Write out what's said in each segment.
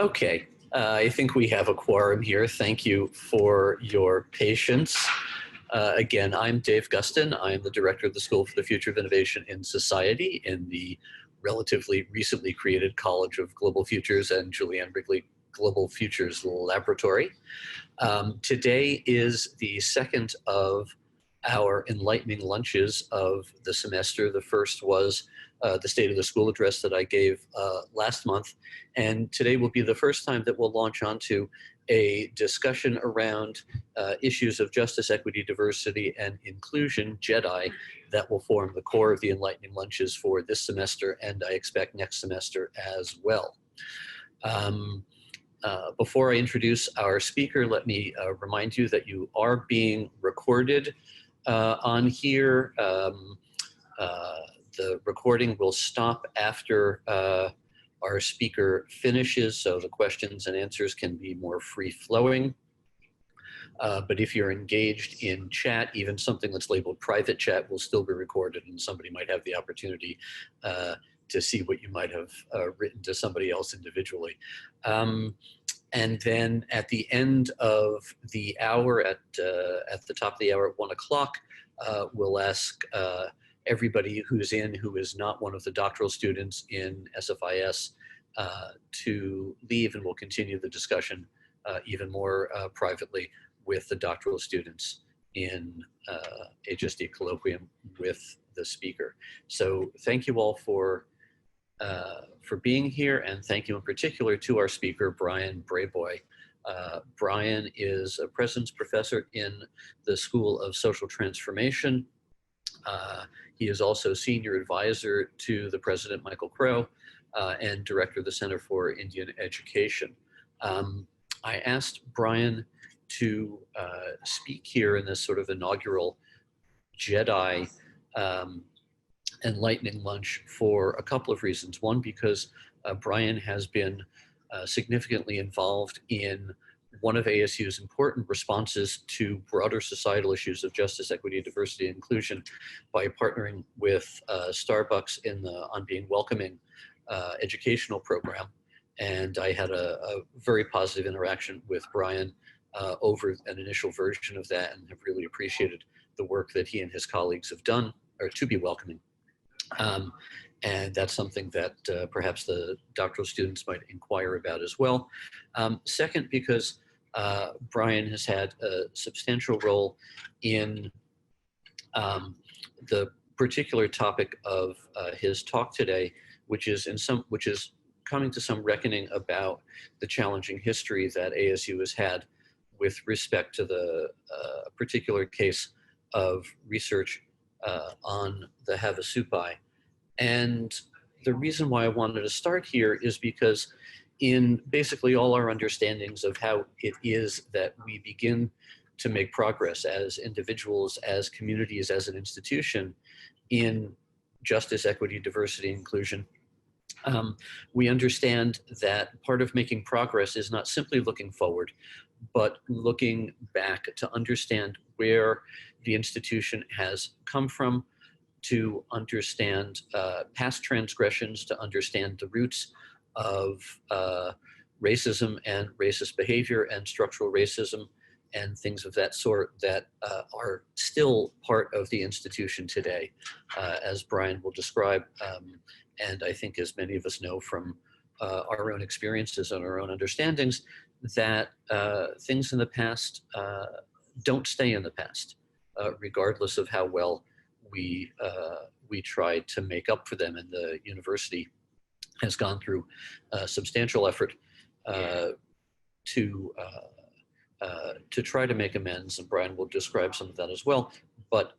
Okay, I think we have a quorum here. Thank you for your patience. Again, I'm Dave Gustin. I'm the director of the School for the Future of Innovation in Society in the relatively recently created College of Global Futures and Julianne Wrigley Global Futures Laboratory. Today is the second of our enlightening lunches of the semester. The first was the State of the School address that I gave last month. And today will be the first time that we'll launch onto a discussion around issues of justice, equity, diversity, and inclusion, JEDI, that will form the core of the enlightening lunches for this semester, and I expect next semester as well. Before I introduce our speaker, let me remind you that you are being recorded on here. The recording will stop after our speaker finishes, so the questions and answers can be more free-flowing. But if you're engaged in chat, even something that's labeled private chat will still be recorded, and somebody might have the opportunity to see what you might have written to somebody else individually. And then at the end of the hour, at the top of the hour at 1 o'clock, we'll ask everybody who's in who is not one of the doctoral students in SFIS to leave, and we'll continue the discussion even more privately with the doctoral students in HSD colloquium with the speaker. So thank you all for being here, and thank you in particular to our speaker, Bryan Brayboy. Bryan is a President's Professor in the School of Social Transformation. He is also Senior Advisor to the President, Michael Crow, and Director of the Center for Indian Education. I asked Bryan to speak here in this sort of inaugural JEDI enlightening lunch for a couple of reasons. One, because Bryan has been significantly involved in one of ASU's important responses to broader societal issues of justice, equity, diversity, and inclusion by partnering with Starbucks in the On Being Welcoming educational program. And I had a very positive interaction with Bryan over an initial version of that, and have really appreciated the work that he and his colleagues have done, or to be welcoming. And that's something that perhaps the doctoral students might inquire about as well. Second, because Bryan has had a substantial role in the particular topic of his talk today, which is coming to some reckoning about the challenging history that ASU has had with respect to the particular case of research on the Havasupai. And the reason why I wanted to start here is because in basically all our understandings of how it is that we begin to make progress as individuals, as communities, as an institution in justice, equity, diversity, inclusion, we understand that part of making progress is not simply looking forward, but looking back to understand where the institution has come from, to understand past transgressions, to understand the roots of racism and racist behavior and structural racism and things of that sort that are still part of the institution today, as Bryan will describe. And I think, as many of us know from our own experiences and our own understandings, that things in the past don't stay in the past, regardless of how well we try to make up for them. And the university has gone through substantial effort to try to make amends, and Bryan will describe some of that as well. But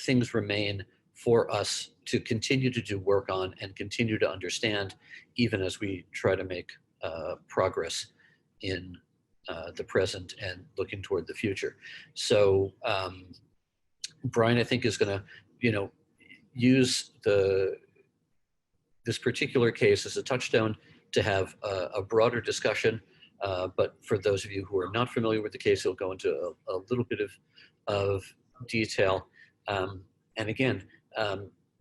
things remain for us to continue to do work on and continue to understand, even as we try to make progress in the present and looking toward the future. So Bryan, I think, is going to, use this particular case as a touchstone to have a broader discussion. But for those of you who are not familiar with the case, he'll go into a little bit of detail. And again,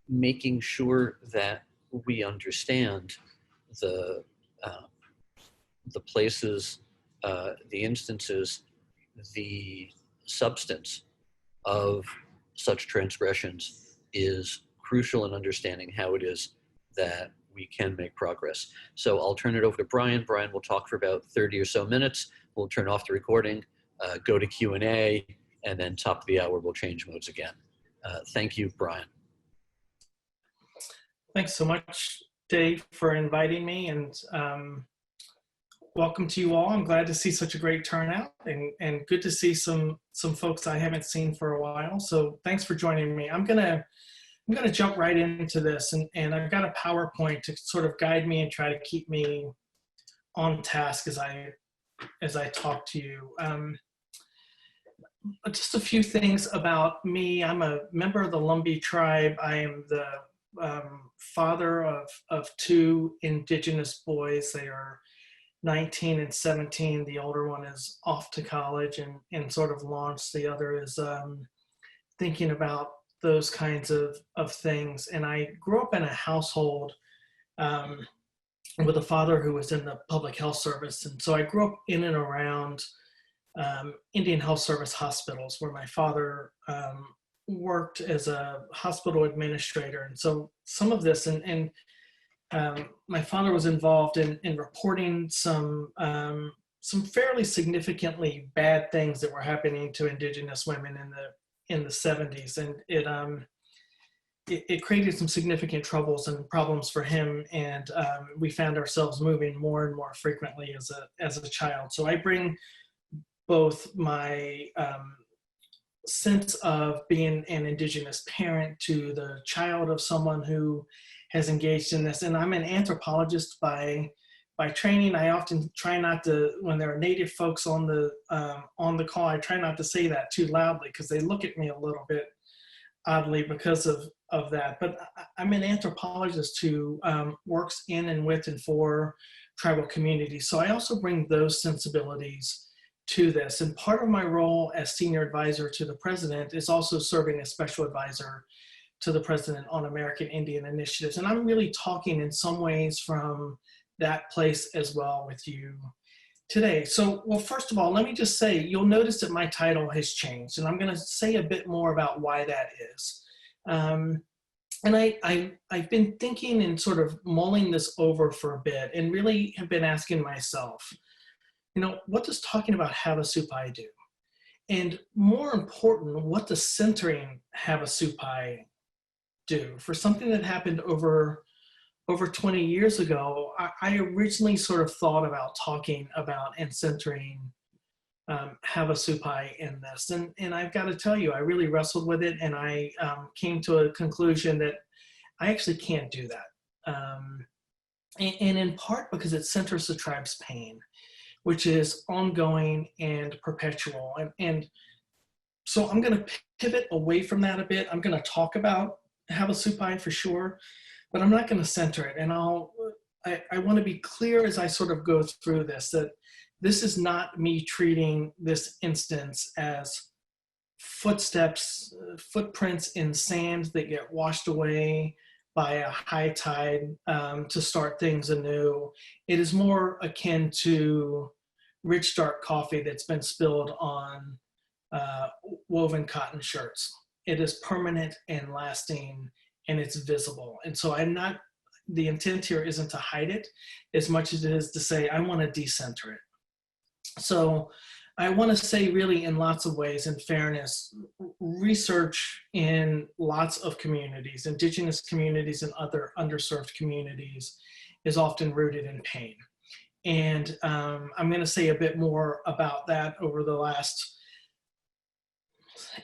making sure that we understand the places, the instances, the substance of such transgressions is crucial in understanding how it is that we can make progress. So I'll turn it over to Bryan. Bryan will talk for about 30 or so minutes. We'll turn off the recording, go to Q&A, and then top of the hour, we'll change modes again. Thank you, Bryan. Thanks so much, Dave, for inviting me, and welcome to you all. I'm glad to see such a great turnout, and good to see some folks I haven't seen for a while. So thanks for joining me. I'm gonna jump right into this, and I've got a PowerPoint to sort of guide me and try to keep me on task as I talk to you. Just a few things about me. I'm a member of the Lumbee tribe. I am the father of two Indigenous boys. They are 19 and 17. The older one is off to college and sort of launched. The other is thinking about those kinds of things. And I grew up in a household with a father who was in the public health service. And so I grew up in and around Indian Health Service hospitals, where my father worked as a hospital administrator. And so some of this, and my father was involved in reporting some fairly significantly bad things that were happening to Indigenous women in the 70s, and it created some significant troubles and problems for him, and we found ourselves moving more and more frequently as a child. So I bring both my sense of being an Indigenous parent to the child of someone who has engaged in this. And I'm an anthropologist by training. I often try not to, when there are Native folks on the call, I try not to say that too loudly because they look at me a little bit oddly because of that. But I'm an anthropologist who works in and with and for tribal communities. So I also bring those sensibilities to this. And part of my role as senior advisor to the president is also serving as special advisor to the president on American Indian initiatives. And I'm really talking in some ways from that place as well with you today. So, well, first of all, let me just say, you'll notice that my title has changed, and I'm going to say a bit more about why that is. And I've been thinking and sort of mulling this over for a bit, and really have been asking myself, what does talking about Havasupai do? And more important, what does centering Havasupai do? For something that happened over 20 years ago, I originally sort of thought about talking about and centering Havasupai in this. And I've got to tell you, I really wrestled with it, and I came to a conclusion that I actually can't do that. And in part because it centers the tribe's pain, which is ongoing and perpetual. And so I'm going to pivot away from that a bit. I'm going to talk about Havasupai for sure, but I'm not going to center it. And I want to be clear as I sort of go through this, that this is not me treating this instance as footprints in sand that get washed away by a high tide to start things anew. It is more akin to rich dark coffee that's been spilled on woven cotton shirts. It is permanent and lasting, and it's visible. And so the intent here isn't to hide it as much as it is to say, I want to decenter it. So I want to say really in lots of ways, in fairness, research in lots of communities, Indigenous communities and other underserved communities, is often rooted in pain. And I'm going to say a bit more about that over the last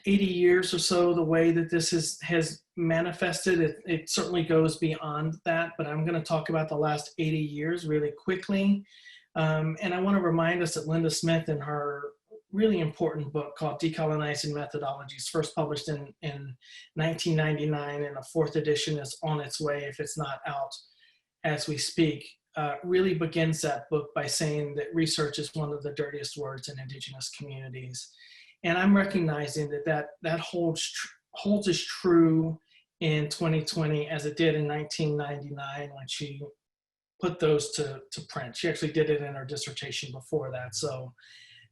80 years or so, the way that this has manifested. It certainly goes beyond that, but I'm going to talk about the last 80 years really quickly. And I want to remind us that Linda Smith, in her really important book called Decolonizing Methodologies, first published in 1999, and a fourth edition is on its way if it's not out as we speak, really begins that book by saying that research is one of the dirtiest words in Indigenous communities. And I'm recognizing that holds as true in 2020 as it did in 1999 when she put those to print. She actually did it in her dissertation before that. So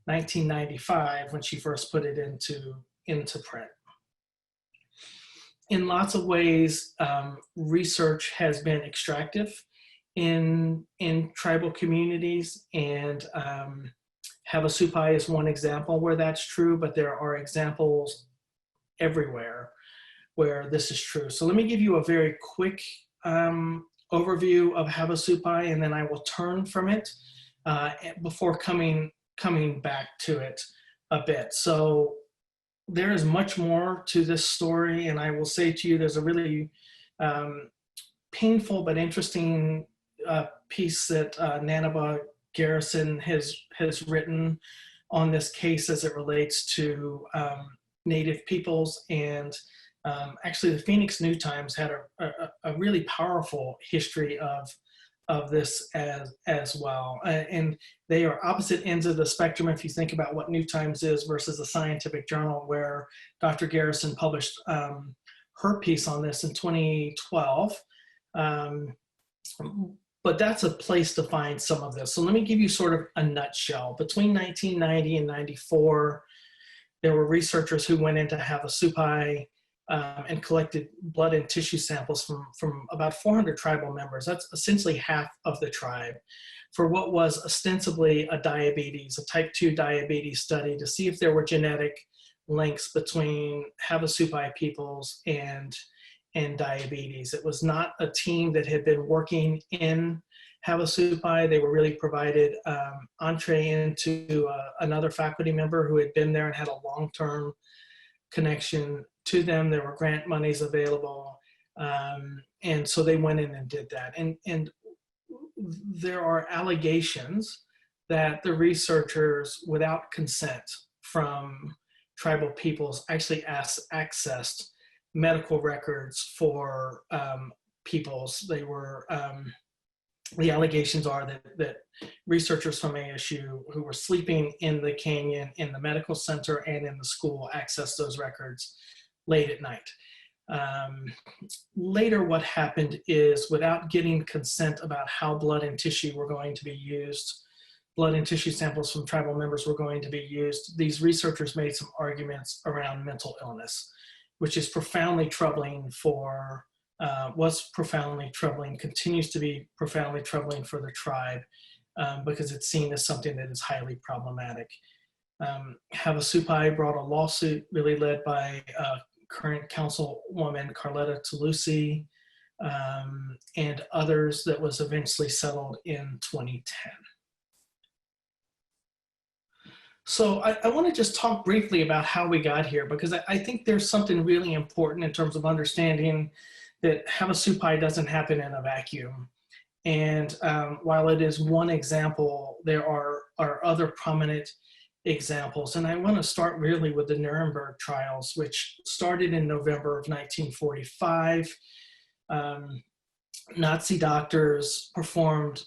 1995 when she first put it into print. In lots of ways, research has been extractive in tribal communities, and Havasupai is one example where that's true, but there are examples everywhere where this is true. So let me give you a very quick overview of Havasupai, and then I will turn from it before coming back to it a bit. So there is much more to this story, and I will say to you, there's a really painful but interesting piece that Nanaba Garrison has written on this case as it relates to Native peoples. And actually the Phoenix New Times had a really powerful history of this as well. And they are opposite ends of the spectrum if you think about what New Times is versus a scientific journal, where Dr. Garrison published her piece on this in 2012. But that's a place to find some of this. So let me give you sort of a nutshell. Between 1990 and 94, there were researchers who went into Havasupai and collected blood and tissue samples from about 400 tribal members. That's essentially half of the tribe, for what was ostensibly a type 2 diabetes study, to see if there were genetic links between Havasupai peoples and diabetes. It was not a team that had been working in Havasupai. They were really provided entree into another faculty member who had been there and had a long-term connection to them. There were grant monies available. And so they went in and did that. And there are allegations that the researchers, without consent from tribal peoples, actually accessed medical records for peoples. They were, the allegations are that researchers from ASU who were sleeping in the canyon, in the medical center, and in the school accessed those records late at night. Later, what happened is, without getting consent about how blood and tissue were going to be used, blood and tissue samples from tribal members were going to be used, these researchers made some arguments around mental illness, which is profoundly troubling for, was profoundly troubling, continues to be profoundly troubling for the tribe, because it's seen as something that is highly problematic. Havasupai brought a lawsuit really led by current councilwoman Carletta Toulouse and others, that was eventually settled in 2010. So I want to just talk briefly about how we got here, because I think there's something really important in terms of understanding that Havasupai doesn't happen in a vacuum. And while it is one example, there are other prominent examples. And I want to start really with the Nuremberg trials, which started in November of 1945. Nazi doctors performed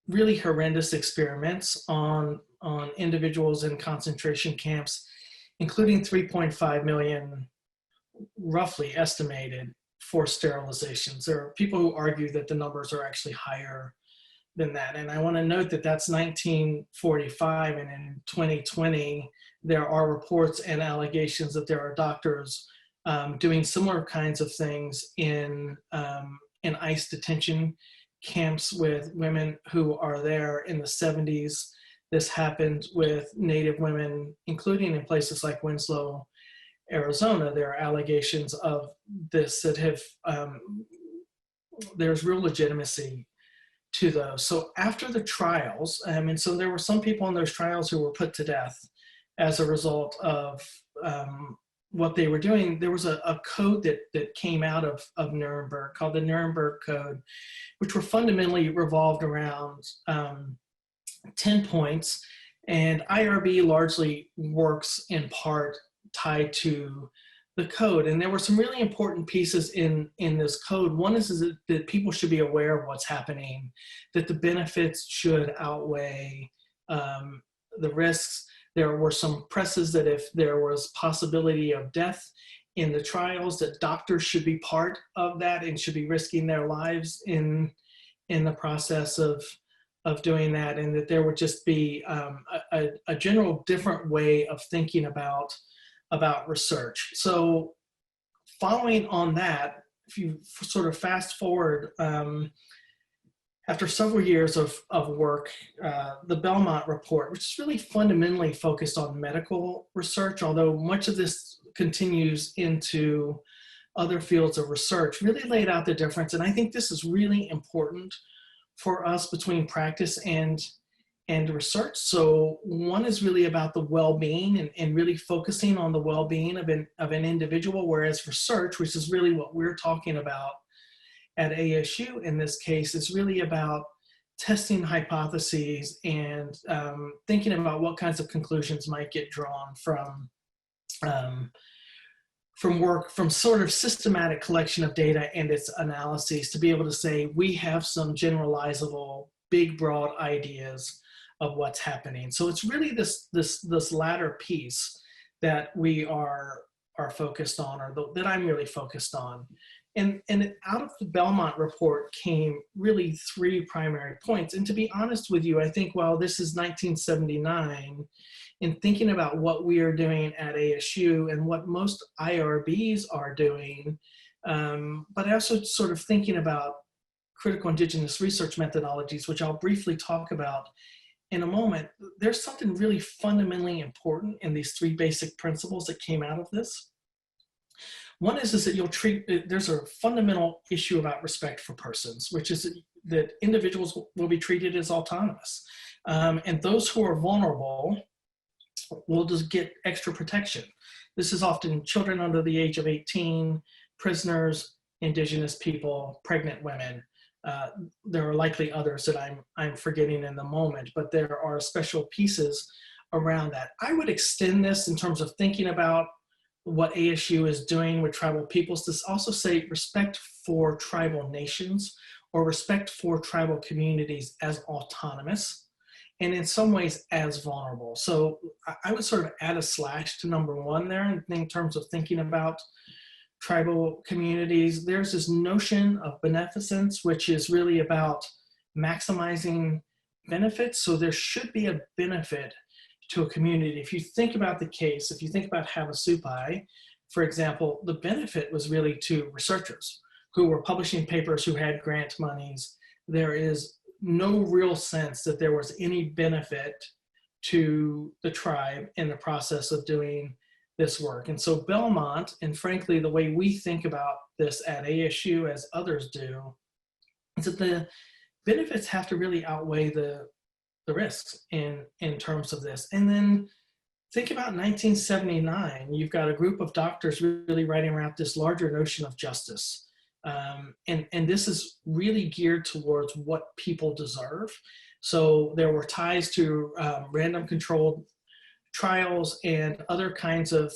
really horrendous experiments on individuals in concentration camps, including 3.5 million, roughly estimated, forced sterilizations. There are people who argue that the numbers are actually higher than that. And I want to note that that's 1945, and in 2020, there are reports and allegations that there are doctors doing similar kinds of things in ICE detention camps with women who are there in the 70s. This happened with Native women, including in places like Winslow, Arizona. There are allegations of this that have, there's real legitimacy to those. So after the trials, and so there were some people in those trials who were put to death as a result of what they were doing. There was a code that came out of Nuremberg called the Nuremberg Code, which were fundamentally revolved around 10 points. And IRB largely works in part tied to the code. And there were some really important pieces in this code. One is that people should be aware of what's happening, that the benefits should outweigh the risks. There were some presses that if there was possibility of death in the trials, that doctors should be part of that and should be risking their lives in in the process of doing that, and that there would just be a general different way of thinking about research. So following on that, if you sort of fast forward, after several years of work, the Belmont report, which is really fundamentally focused on medical research, although much of this continues into other fields of research, really laid out the difference. And I think this is really important for us between practice and research. So one is really about the well-being and really focusing on the well-being of an individual, whereas research, which is really what we're talking about at ASU in this case, is really about testing hypotheses and thinking about what kinds of conclusions might get drawn from work, from sort of systematic collection of data and its analyses, to be able to say we have some generalizable, big, broad ideas of what's happening. So it's really this latter piece that we are focused on, or that I'm really focused on. And out of the Belmont report came really three primary points. And to be honest with you, I think while this is 1979, in thinking about what we are doing at ASU and what most IRBs are doing, but also sort of thinking about critical Indigenous research methodologies, which I'll briefly talk about in a moment, there's something really fundamentally important in these three basic principles that came out of this. One is that there's a fundamental issue about respect for persons, which is that individuals will be treated as autonomous. And those who are vulnerable will just get extra protection. This is often children under the age of 18, prisoners, Indigenous people, pregnant women. There are likely others that I'm forgetting in the moment, but there are special pieces around that. I would extend this in terms of thinking about what ASU is doing with tribal peoples to also say respect for tribal nations or respect for tribal communities as autonomous, and in some ways as vulnerable. So I would sort of add a slash to number one there in terms of thinking about tribal communities. There's this notion of beneficence, which is really about maximizing benefits. So there should be a benefit to a community. If you think about the case, if you think about Havasupai, for example, the benefit was really to researchers who were publishing papers, who had grant monies. There is no real sense that there was any benefit to the tribe in the process of doing this work. And so Belmont, and frankly, the way we think about this at ASU as others do, is that the benefits have to really outweigh the risks in terms of this. And then think about 1979. You've got a group of doctors really writing around this larger notion of justice. And this is really geared towards what people deserve. So there were ties to random controlled trials and other kinds of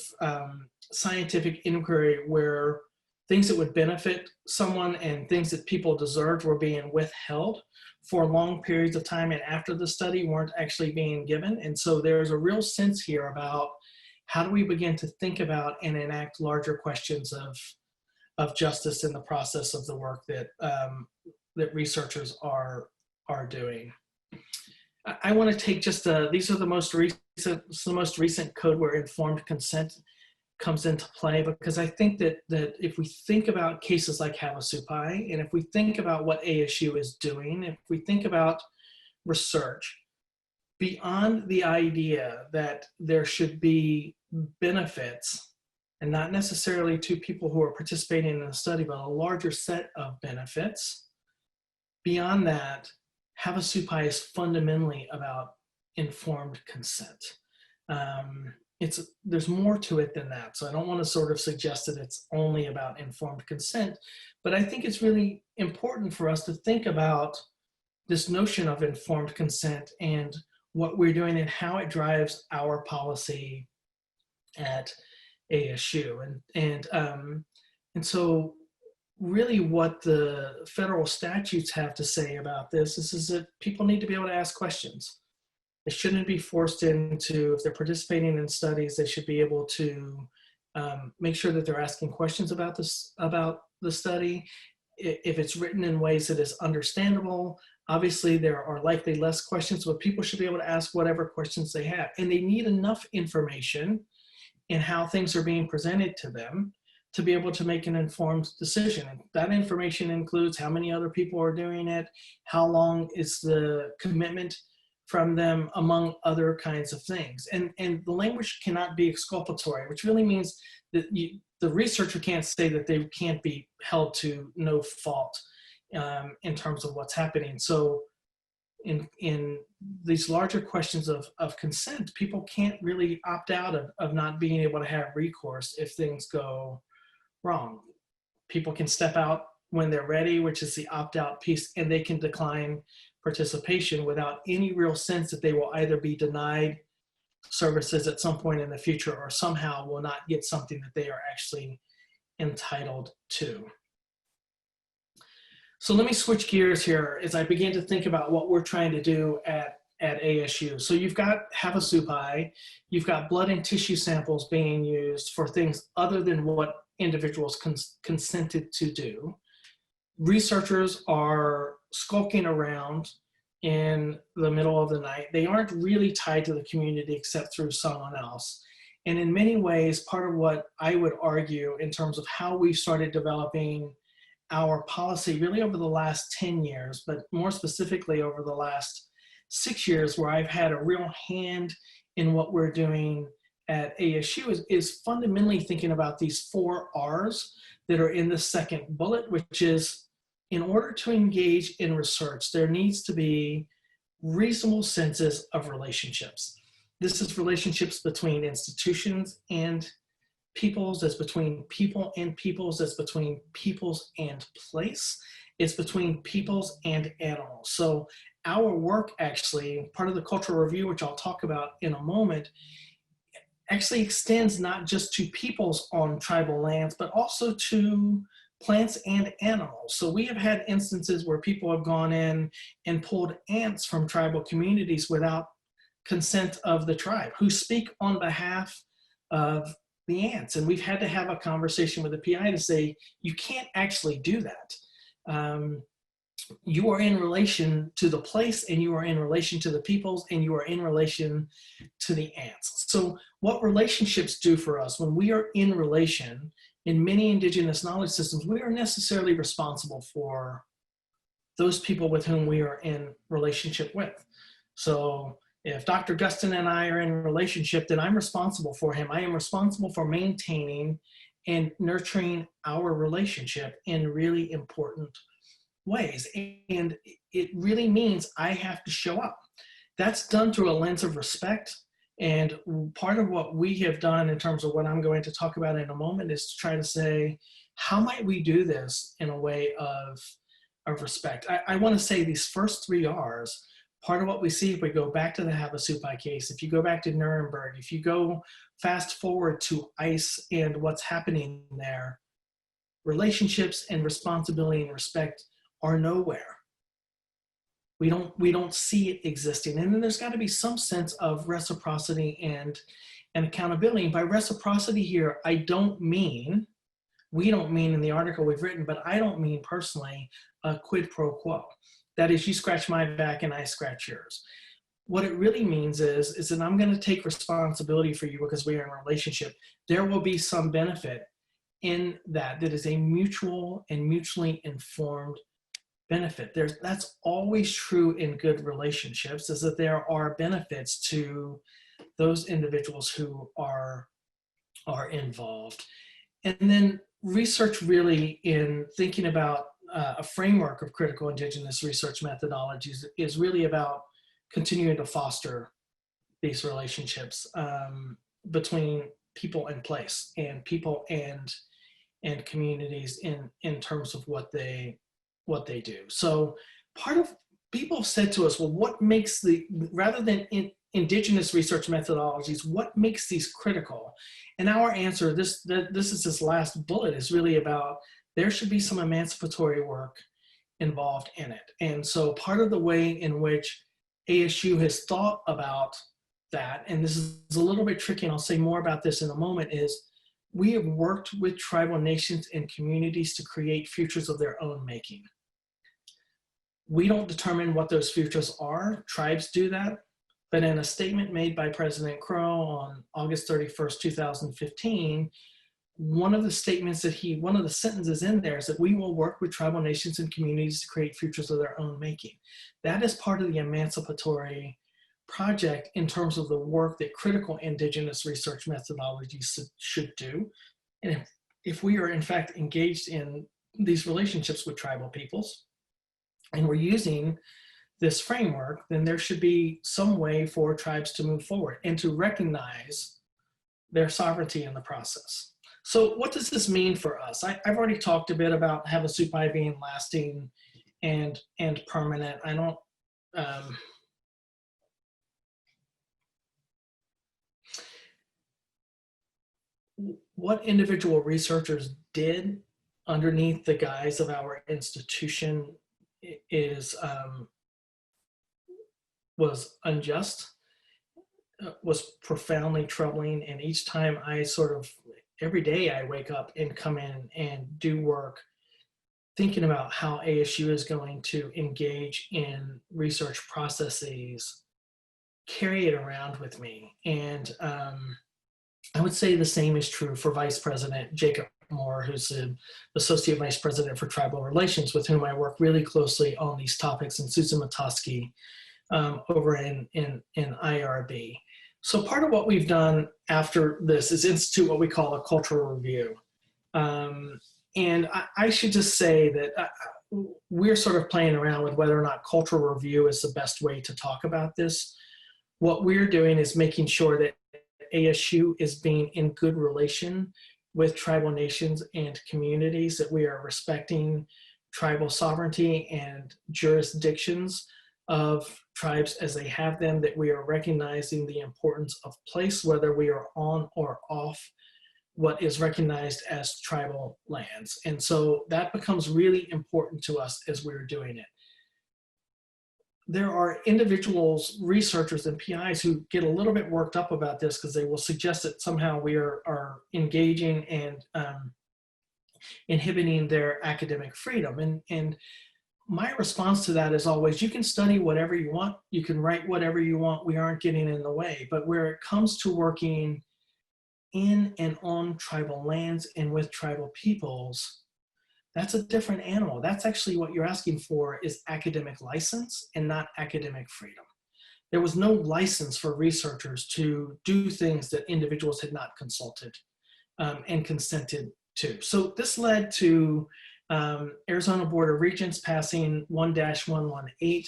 scientific inquiry where things that would benefit someone and things that people deserved were being withheld for long periods of time, and after the study weren't actually being given. And so there's a real sense here about how do we begin to think about and enact larger questions of justice in the process of the work that that researchers are doing. I want to take just these are the most recent code where informed consent comes into play, because I think that if we think about cases like Havasupai, and if we think about what ASU is doing, if we think about research, beyond the idea that there should be benefits, and not necessarily to people who are participating in the study, but a larger set of benefits, beyond that, Havasupai is fundamentally about informed consent. There's more to it than that. So I don't want to sort of suggest that it's only about informed consent, but I think it's really important for us to think about this notion of informed consent and what we're doing and how it drives our policy at ASU. And so really what the federal statutes have to say about this is that people need to be able to ask questions. They shouldn't be forced into, if they're participating in studies, they should be able to make sure that they're asking questions about the study, if it's written in ways that is understandable. Obviously, there are likely less questions, but people should be able to ask whatever questions they have. And they need enough information in how things are being presented to them to be able to make an informed decision. And that information includes how many other people are doing it, how long is the commitment from them, among other kinds of things. And the language cannot be exculpatory, which really means that the researcher can't say that they can't be held to no fault in terms of what's happening. So in these larger questions of consent, people can't really opt out of not being able to have recourse if things go wrong. People can step out when they're ready, which is the opt-out piece, and they can decline participation without any real sense that they will either be denied services at some point in the future or somehow will not get something that they are actually entitled to. So let me switch gears here as I begin to think about what we're trying to do at ASU. So you've got Havasupai, you've got blood and tissue samples being used for things other than what individuals consented to do. Researchers are skulking around in the middle of the night. They aren't really tied to the community except through someone else. And in many ways, part of what I would argue in terms of how we started developing our policy really over the last 10 years, but more specifically over the last 6 years, where I've had a real hand in what we're doing at ASU is fundamentally thinking about these 4 R's that are in the second bullet, which is, in order to engage in research, there needs to be reasonable senses of relationships. This is relationships between institutions and peoples, that's between people and peoples, that's between peoples and place, it's between peoples and animals. So our work actually, part of the cultural review, which I'll talk about in a moment, actually extends not just to peoples on tribal lands, but also to plants and animals. So we have had instances where people have gone in and pulled ants from tribal communities without consent of the tribe, who speak on behalf of the ants. And we've had to have a conversation with the PI to say, you can't actually do that. You are in relation to the place, and you are in relation to the peoples, and you are in relation to the ants. So what relationships do for us, when we are in relation, in many indigenous knowledge systems, we are necessarily responsible for those people with whom we are in relationship with. So if Dr. Gustin and I are in a relationship, then I'm responsible for him. I am responsible for maintaining and nurturing our relationship in really important ways. And it really means I have to show up. That's done through a lens of respect. And part of what we have done in terms of what I'm going to talk about in a moment is to try to say, how might we do this in a way of respect? I want to say these first 3 R's. Part of what we see if we go back to the Havasupai case, if you go back to Nuremberg, if you go fast forward to ICE and what's happening there, relationships and responsibility and respect are nowhere. We don't see it existing. And then there's got to be some sense of reciprocity and accountability. And by reciprocity here, we don't mean in the article we've written, but I don't mean personally a quid pro quo. That is, you scratch my back and I scratch yours. What it really means is that I'm going to take responsibility for you because we are in a relationship. There will be some benefit in that is a mutual and mutually informed benefit. That's always true in good relationships, is that there are benefits to those individuals who are involved. And then research really in thinking about a framework of critical indigenous research methodologies is really about continuing to foster these relationships between people and place, and people and communities in terms of what they do. So part of people have said to us, well, what makes rather than indigenous research methodologies, what makes these critical? And our answer, this is this last bullet, is really about there should be some emancipatory work involved in it. And so part of the way in which ASU has thought about that, and this is a little bit tricky, and I'll say more about this in a moment, is we have worked with tribal nations and communities to create futures of their own making. We don't determine what those futures are, tribes do that. But in a statement made by President Crow on August 31st, 2015, one of the sentences in there is that we will work with tribal nations and communities to create futures of their own making. That is part of the emancipatory project in terms of the work that critical Indigenous research methodologies should do. And if we are in fact engaged in these relationships with tribal peoples, and we're using this framework, then there should be some way for tribes to move forward and to recognize their sovereignty in the process. So what does this mean for us? I've already talked a bit about Havasupai being lasting and permanent. I don't, what individual researchers did underneath the guise of our institution is was unjust, was profoundly troubling, and each time I every day I wake up and come in and do work thinking about how ASU is going to engage in research processes, carry it around with me. And I would say the same is true for Vice President Jacob Moore, who's the Associate Vice President for Tribal Relations, with whom I work really closely on these topics, and Susan Matoski over in IRB. So part of what we've done after this is institute what we call a cultural review. And I should just say that we're sort of playing around with whether or not cultural review is the best way to talk about this. What we're doing is making sure that ASU is being in good relation with tribal nations and communities, that we are respecting tribal sovereignty and jurisdictions of tribes as they have them, that we are recognizing the importance of place, whether we are on or off what is recognized as tribal lands. And so that becomes really important to us as we're doing it. There are individuals, researchers, and PIs who get a little bit worked up about this because they will suggest that somehow we are engaging and inhibiting their academic freedom. And my response to that is always, you can study whatever you want, you can write whatever you want, we aren't getting in the way. But where it comes to working in and on tribal lands and with tribal peoples, that's a different animal. That's actually what you're asking for, is academic license and not academic freedom. There was no license for researchers to do things that individuals had not consulted and consented to. So this led to Arizona Board of Regents passing 1-118.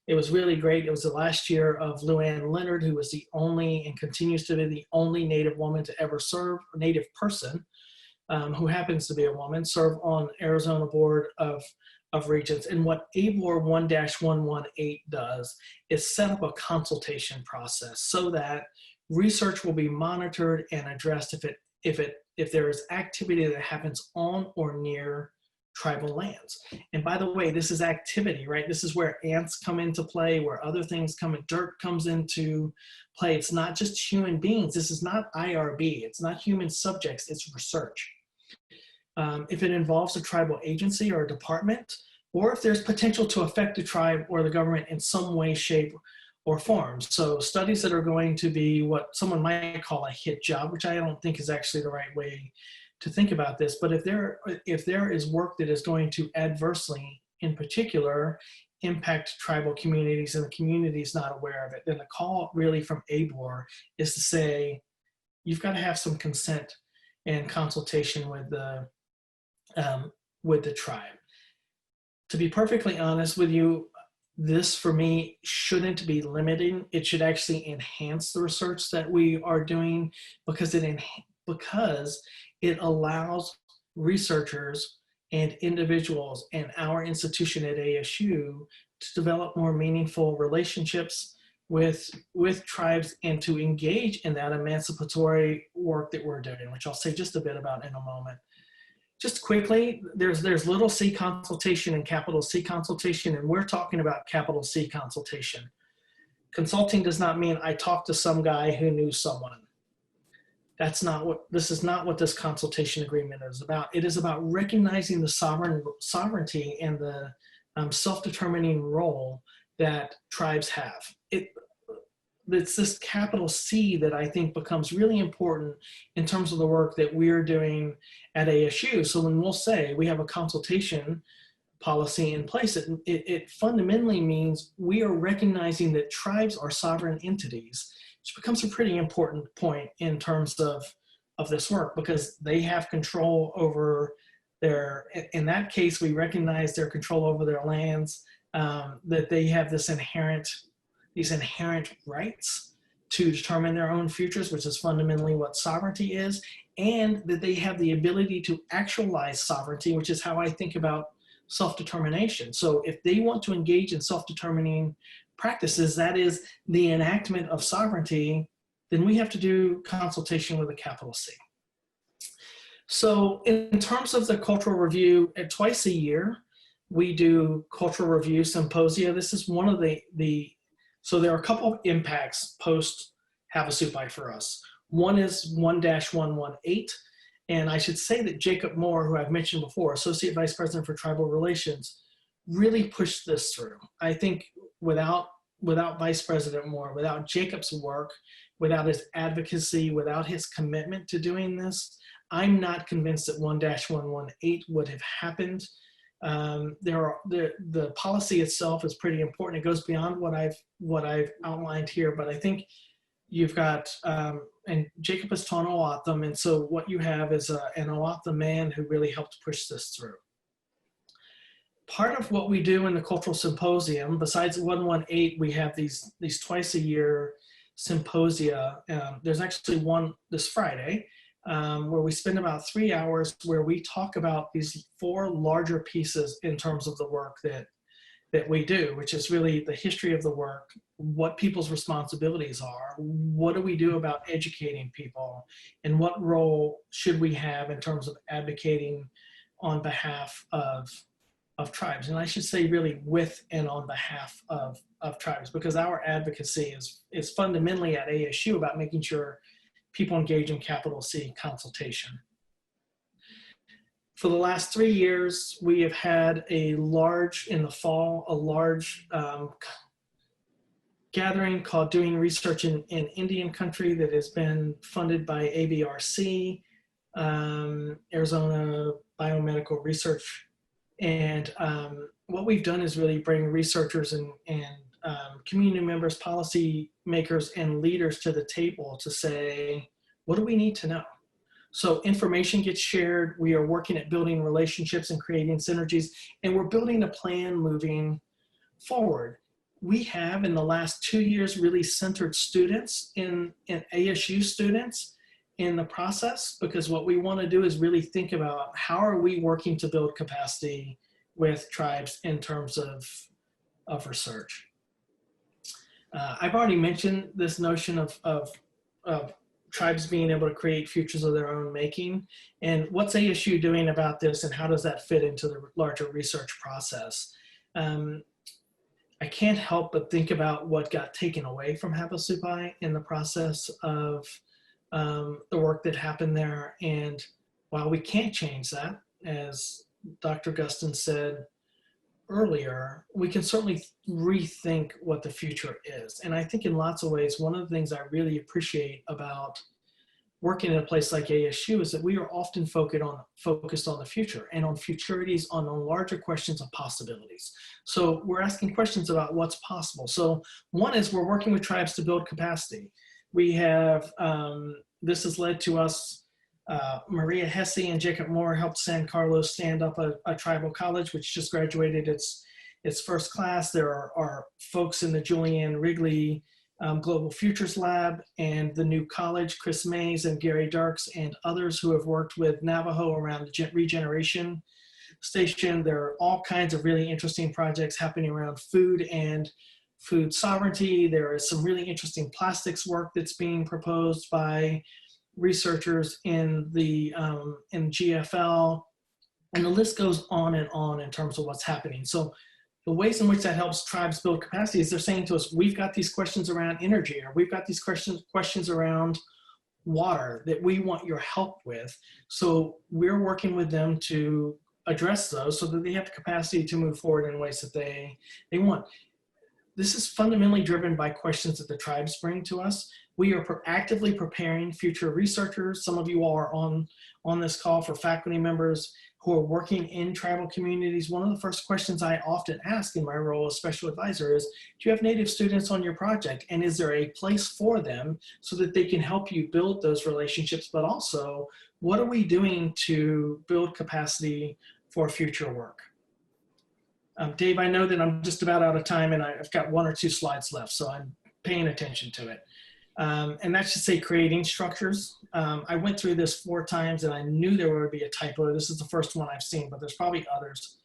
It was really great. It was the last year of Luann Leonard, who was the only and continues to be the only Native woman to ever serve, or Native person, who happens to be a woman, serve on Arizona Board of Regents. And what ABOR 1-118 does is set up a consultation process so that research will be monitored and addressed if there is activity that happens on or near tribal lands. And by the way, this is activity, right? This is where ants come into play, where other things come in, dirt comes into play. It's not just human beings. This is not IRB. It's not human subjects, it's research. If it involves a tribal agency or a department, or if there's potential to affect the tribe or the government in some way, shape, or form. So studies that are going to be what someone might call a hit job, which I don't think is actually the right way to think about this. But if there is work that is going to adversely, in particular, impact tribal communities and the community is not aware of it, then the call really from ABOR is to say, you've got to have some consent and consultation with the tribe. To be perfectly honest with you, this for me shouldn't be limiting. It should actually enhance the research that we are doing, because it allows researchers and individuals and our institution at ASU to develop more meaningful relationships with tribes and to engage in that emancipatory work that we're doing, which I'll say just a bit about in a moment. Just quickly, there's little c consultation and capital C consultation, and we're talking about capital C consultation. Consulting does not mean I talked to some guy who knew someone. this is not what this consultation agreement is about. It is about recognizing the sovereignty and the self-determining role that tribes have. It's this capital C that I think becomes really important in terms of the work that we're doing at ASU. So when we'll say we have a consultation policy in place, it fundamentally means we are recognizing that tribes are sovereign entities, which becomes a pretty important point in terms of this work, because they have control over in that case, we recognize their control over their lands, that they have these inherent rights to determine their own futures, which is fundamentally what sovereignty is, and that they have the ability to actualize sovereignty, which is how I think about self-determination. So if they want to engage in self-determining practices, that is the enactment of sovereignty, then we have to do consultation with a capital C. So in terms of the cultural review, twice a year, we do cultural review symposia. This is one of so there are a couple of impacts post Havasupai for us. One is 1-118, and I should say that Jacob Moore, who I've mentioned before, Associate Vice President for Tribal Relations, really pushed this through. I think without Vice President Moore, without Jacob's work, without his advocacy, without his commitment to doing this, I'm not convinced that 1-118 would have happened. The policy itself is pretty important. It goes beyond what I've outlined here, but I think you've got, and Jacob is Tono Otham, and so what you have is an Oatham man who really helped push this through. Part of what we do in the Cultural Symposium, besides 118, we have these twice a year symposia. There's actually one this Friday, where we spend about 3 hours where we talk about these 4 larger pieces in terms of the work that we do, which is really the history of the work, what people's responsibilities are, what do we do about educating people, and what role should we have in terms of advocating on behalf of tribes. And I should say really with and on behalf of tribes, because our advocacy is fundamentally at ASU about making sure people engage in capital C consultation. For the last 3 years, we have had in the fall, a large gathering called Doing Research in Indian Country that has been funded by ABRC, Arizona Biomedical Research. And what we've done is really bring researchers and community members, policy makers, and leaders to the table to say, what do we need to know? So information gets shared. We are working at building relationships and creating synergies, and we're building a plan moving forward. We have, in the last 2 years, really centered students in ASU students in the process, because what we want to do is really think about how are we working to build capacity with tribes in terms of research. I've already mentioned this notion of tribes being able to create futures of their own making, and what's ASU doing about this, and how does that fit into the larger research process? I can't help but think about what got taken away from Havasupai in the process of the work that happened there. And while we can't change that, as Dr. Gustin said earlier, we can certainly rethink what the future is. And I think in lots of ways, one of the things I really appreciate about working in a place like ASU is that we are often focused on the future and on futurities, on larger questions of possibilities. So we're asking questions about what's possible. So one is we're working with tribes to build capacity. We have, this has led to us, Maria Hesse and Jacob Moore helped San Carlos stand up a tribal college, which just graduated its first class. There are folks in the Julianne Wrigley Global Futures Lab and the new college, Chris Mays and Gary Darks and others who have worked with Navajo around the regeneration station. There are all kinds of really interesting projects happening around food and food sovereignty. There is some really interesting plastics work that's being proposed by researchers in the in GFL, and the list goes on in terms of what's happening. So the ways in which that helps tribes build capacity is they're saying to us, we've got these questions around energy, or we've got these questions around water that we want your help with. So we're working with them to address those so that they have the capacity to move forward in ways that they want. This is fundamentally driven by questions that the tribes bring to us. We are actively preparing future researchers. Some of you are on this call for faculty members who are working in tribal communities. One of the first questions I often ask in my role as special advisor is, do you have Native students on your project? And is there a place for them so that they can help you build those relationships? But also, what are we doing to build capacity for future work? Dave, I know that I'm just about out of time and I've got 1 or 2 slides left, so I'm paying attention to it. And that should say creating structures. I went through this 4 times and I knew there would be a typo. This is the first one I've seen, but there's probably others.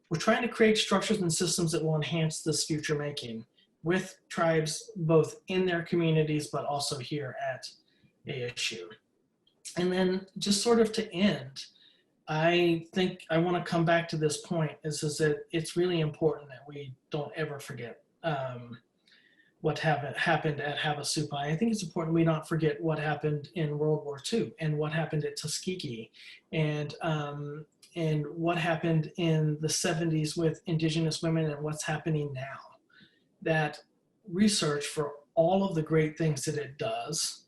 We're trying to create structures and systems that will enhance this future making with tribes, both in their communities, but also here at ASU. And then just sort of to end, I think I want to come back to this point is that it's really important that we don't ever forget what happened at Havasupai. I think it's important we not forget what happened in World War II and what happened at Tuskegee and what happened in the 70s with Indigenous women and what's happening now. That research, for all of the great things that it does,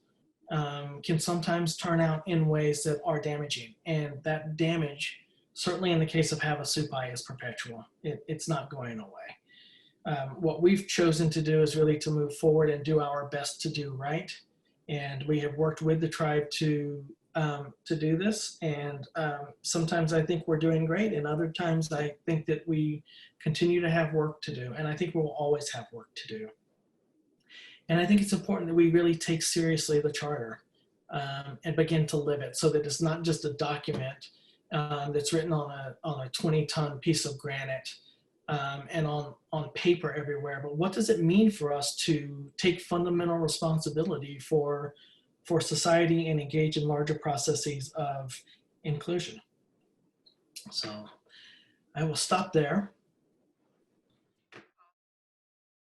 can sometimes turn out in ways that are damaging. And that damage, certainly in the case of Havasupai, is perpetual. It's not going away. What we've chosen to do is really to move forward and do our best to do right. And we have worked with the tribe to do this. And sometimes I think we're doing great. And other times I think that we continue to have work to do. And I think we'll always have work to do. And I think it's important that we really take seriously the charter and begin to live it so that it's not just a document that's written on a 20-ton piece of granite and on paper everywhere. But what does it mean for us to take fundamental responsibility for society and engage in larger processes of inclusion? So I will stop there.